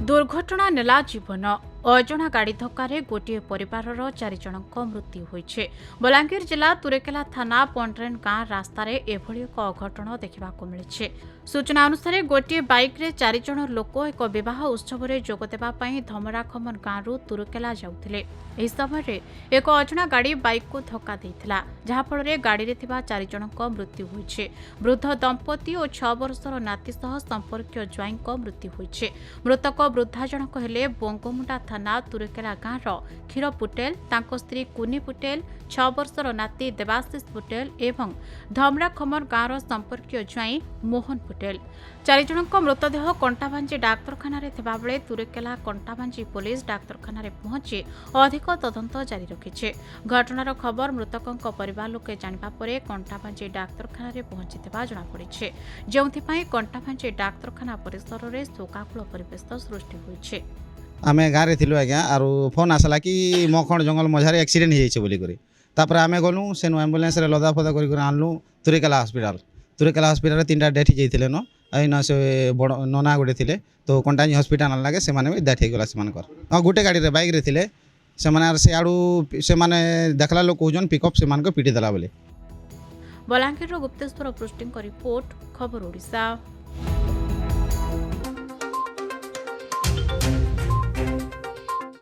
दुर्घटना नेला जीवन अजणा गाड़ी धक्के गोटे परिवार 4 जनक मृत्यु होइछे। बलांगीर जिला तुरेकेला थाना पंड्रेन गाँ रास्तार एभली एक अघटन देखा मिली। सूचना अनुसार गोटे बाइक रे 4 जन लोक एक विवाह उत्सव में जोगदेवाई धमराखमन गाँव तुरेकेला जाउथिले। एही समय एक अजणा गाड़ी बाइक को धक्का देइथिला, जहाँफल गाड़ी रे थिबा 4 जनक मृत्यु होइछे। वृद्ध दंपति और 6 वर्षर नाती सह संपर्कीय ज्वाईंक मृत्यु होइछे। मृतक वृद्धा जनक हेले बोंगमुंडा थाना तुरेकेला गाँव क्षीर पुटेल, तांको स्त्री कुनी पुटेल, 6 वर्षर नाती देवाशीष पुटेल एवं धमराखमर गाँव संपर्कीय ज्वाई मोहन पुटेल। 4 जनक मृतदेह कंटाभांजी डाक्तरखाना बेले तुरेकेला कंटाभांजी पुलिस डाक्तरखाना पहुंची अधिक तदंत जारी रखिছে। घटनार खबर मृतकों परिवार लोके जानिबा परे कंटाभांजी डाक्तरखाना पहुंची जଣାपड़ी, जो कंटाभांजी डाक्तरखाना परिसर में शोकाकुल परिवेश सृष्टि होइছে। आमे गाँव में थिलु आज्ञा आरु फोन आसला कि मखण जंगल मझारे एक्सीडेंट हो बोली करी तापर आमे गलु सेनु एम्बुलेंस रे लदा फदा करी आनलु तुरेकेला हॉस्पिटल। तुरेकेला हॉस्पिटल रे 3टा डेथ जाइथिले न आइना से बड़ नना गुडे थिले तो कंटाजी हॉस्पिटल लागे से माने डेथ हे गेला से मानकर। हां गुटे गाड़ी रे बाइक रे थिले से माने से आडू से माने देखला लोक कहजन पिकअप से मान को पिटी देला बोले। बलांगीर गुप्तेश्वर पृष्टि रिपोर्ट खबर ओडिशा।